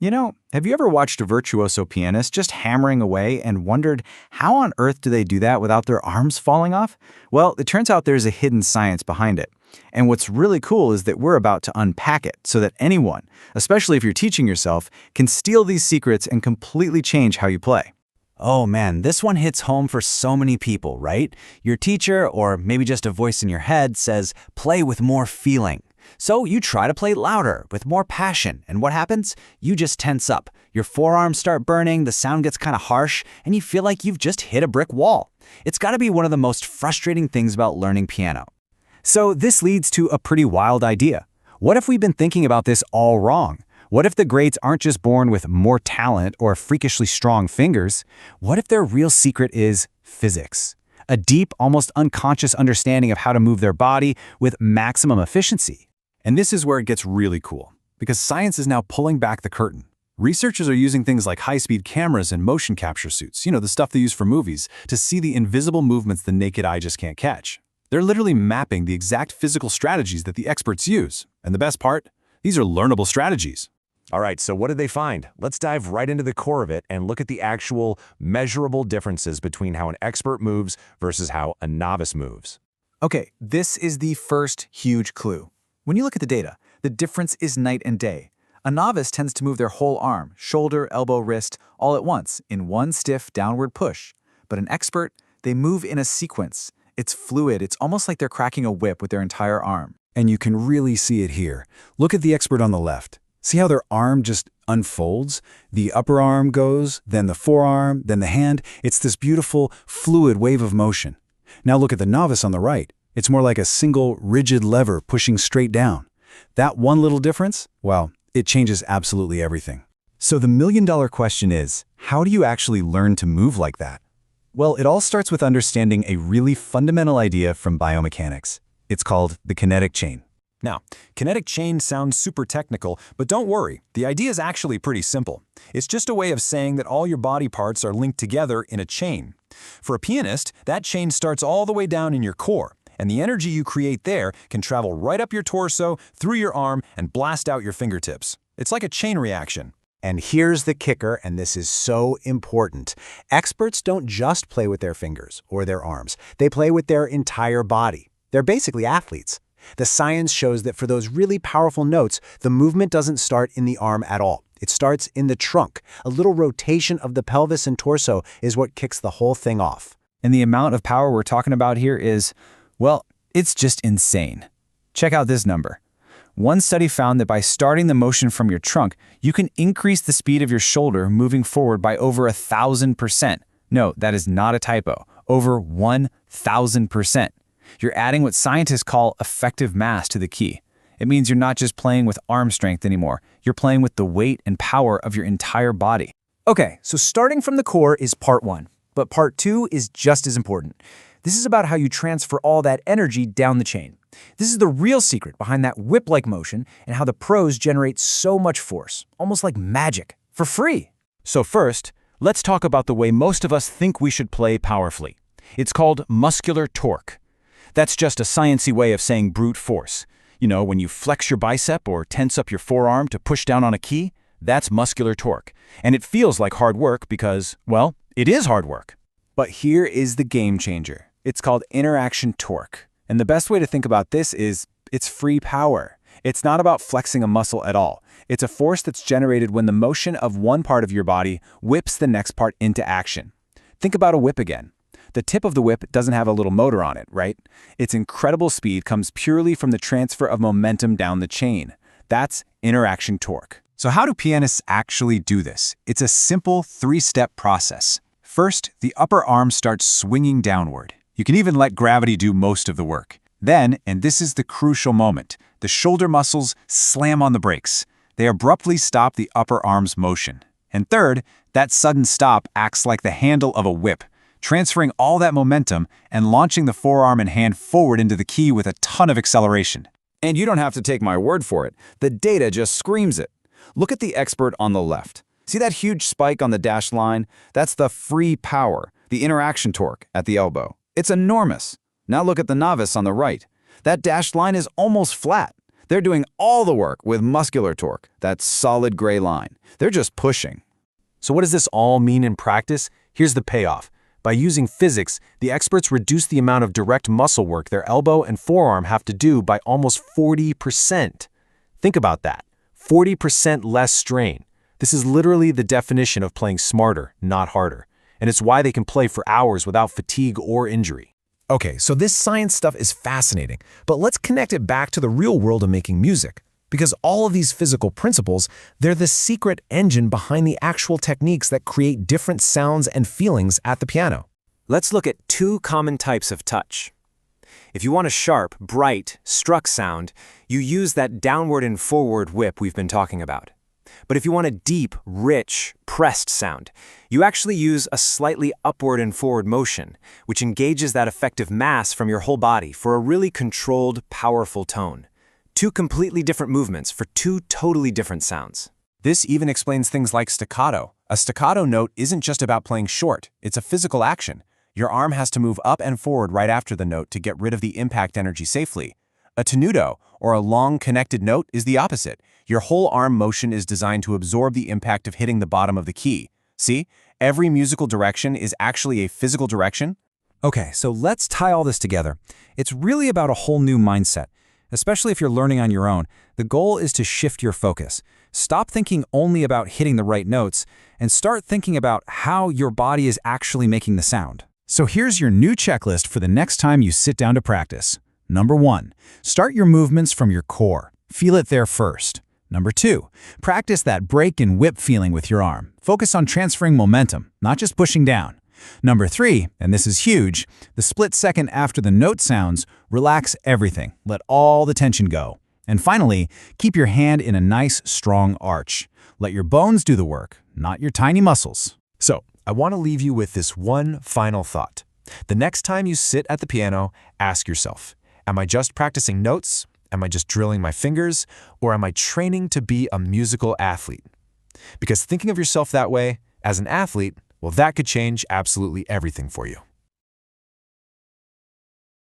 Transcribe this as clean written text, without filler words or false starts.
Have you ever watched a virtuoso pianist just hammering away and wondered how on earth do they do that without their arms falling off? Well, it turns out there's a hidden science behind it. And what's really cool is that we're about to unpack it so that anyone, especially if you're teaching yourself, can steal these secrets and completely change how you play. Oh man, this one hits home for so many people, right? Your teacher, or maybe just a voice in your head, says, play with more feeling. So you try to play louder, with more passion, and what happens? You just tense up. Your forearms start burning, the sound gets kind of harsh, and you feel like you've just hit a brick wall. It's got to be one of the most frustrating things about learning piano. So this leads to a pretty wild idea. What if we've been thinking about this all wrong? What if the greats aren't just born with more talent or freakishly strong fingers? What if their real secret is physics? A deep, almost unconscious understanding of how to move their body with maximum efficiency. And this is where it gets really cool, because science is now pulling back the curtain. Researchers are using things like high-speed cameras and motion capture suits, the stuff they use for movies, to see the invisible movements the naked eye just can't catch. They're literally mapping the exact physical strategies that the experts use. And the best part? These are learnable strategies. All right, so what did they find? Let's dive right into the core of it and look at the actual measurable differences between how an expert moves versus how a novice moves. Okay, this is the first huge clue. When you look at the data, the difference is night and day. A novice tends to move their whole arm, shoulder, elbow, wrist, all at once in one stiff downward push. But an expert, they move in a sequence. It's fluid. It's almost like they're cracking a whip with their entire arm. And you can really see it here. Look at the expert on the left. See how their arm just unfolds? The upper arm goes, then the forearm, then the hand. It's this beautiful, fluid wave of motion. Now look at the novice on the right. It's more like a single, rigid lever pushing straight down. That one little difference, well, it changes absolutely everything. So the million-dollar question is, how do you actually learn to move like that? Well, it all starts with understanding a really fundamental idea from biomechanics. It's called the kinetic chain. Now, kinetic chain sounds super technical, but don't worry, the idea is actually pretty simple. It's just a way of saying that all your body parts are linked together in a chain. For a pianist, that chain starts all the way down in your core, and the energy you create there can travel right up your torso, through your arm, and blast out your fingertips. It's like a chain reaction. And here's the kicker, and this is so important. Experts don't just play with their fingers or their arms. They play with their entire body. They're basically athletes. The science shows that for those really powerful notes, the movement doesn't start in the arm at all. It starts in the trunk. A little rotation of the pelvis and torso is what kicks the whole thing off. And the amount of power we're talking about here is, well, it's just insane. Check out this number. One study found that by starting the motion from your trunk, you can increase the speed of your shoulder moving forward by over 1,000%. No, that is not a typo. Over 1,000%. You're adding what scientists call effective mass to the key. It means you're not just playing with arm strength anymore. You're playing with the weight and power of your entire body. Okay, so starting from the core is part one, but part two is just as important. This is about how you transfer all that energy down the chain. This is the real secret behind that whip-like motion and how the pros generate so much force, almost like magic, for free. So first, let's talk about the way most of us think we should play powerfully. It's called muscular torque. That's just a sciencey way of saying brute force. When you flex your bicep or tense up your forearm to push down on a key, that's muscular torque. And it feels like hard work because, well, it is hard work. But here is the game changer. It's called interaction torque. And the best way to think about this is it's free power. It's not about flexing a muscle at all. It's a force that's generated when the motion of one part of your body whips the next part into action. Think about a whip again. The tip of the whip doesn't have a little motor on it, right? Its incredible speed comes purely from the transfer of momentum down the chain. That's interaction torque. So how do pianists actually do this? It's a simple three-step process. First, the upper arm starts swinging downward. You can even let gravity do most of the work. Then, and this is the crucial moment, the shoulder muscles slam on the brakes. They abruptly stop the upper arm's motion. And third, that sudden stop acts like the handle of a whip, transferring all that momentum and launching the forearm and hand forward into the key with a ton of acceleration. And you don't have to take my word for it. The data just screams it. Look at the expert on the left. See that huge spike on the dashed line? That's the free power, the interaction torque at the elbow. It's enormous. Now look at the novice on the right. That dashed line is almost flat. They're doing all the work with muscular torque, that solid gray line. They're just pushing. So what does this all mean in practice? Here's the payoff. By using physics, the experts reduce the amount of direct muscle work their elbow and forearm have to do by almost 40%. Think about that. 40% less strain. This is literally the definition of playing smarter, not harder. And it's why they can play for hours without fatigue or injury. Okay, so this science stuff is fascinating, but let's connect it back to the real world of making music. Because all of these physical principles, they're the secret engine behind the actual techniques that create different sounds and feelings at the piano. Let's look at two common types of touch. If you want a sharp, bright, struck sound, you use that downward and forward whip we've been talking about. But if you want a deep, rich, pressed sound, you actually use a slightly upward and forward motion, which engages that effective mass from your whole body for a really controlled, powerful tone. Two completely different movements for two totally different sounds. This even explains things like staccato. A staccato note isn't just about playing short, it's a physical action. Your arm has to move up and forward right after the note to get rid of the impact energy safely. A tenuto, or a long connected note, is the opposite. Your whole arm motion is designed to absorb the impact of hitting the bottom of the key. See? Every musical direction is actually a physical direction. Okay, so let's tie all this together. It's really about a whole new mindset. Especially if you're learning on your own, the goal is to shift your focus. Stop thinking only about hitting the right notes and start thinking about how your body is actually making the sound. So here's your new checklist for the next time you sit down to practice. Number 1, start your movements from your core. Feel it there first. Number 2, practice that break and whip feeling with your arm. Focus on transferring momentum, not just pushing down. Number 3, and this is huge, the split second after the note sounds, relax everything. Let all the tension go. And finally, keep your hand in a nice, strong arch. Let your bones do the work, not your tiny muscles. So, I want to leave you with this one final thought. The next time you sit at the piano, ask yourself, am I just practicing notes? Am I just drilling my fingers? Or am I training to be a musical athlete? Because thinking of yourself that way, as an athlete, well, that could change absolutely everything for you.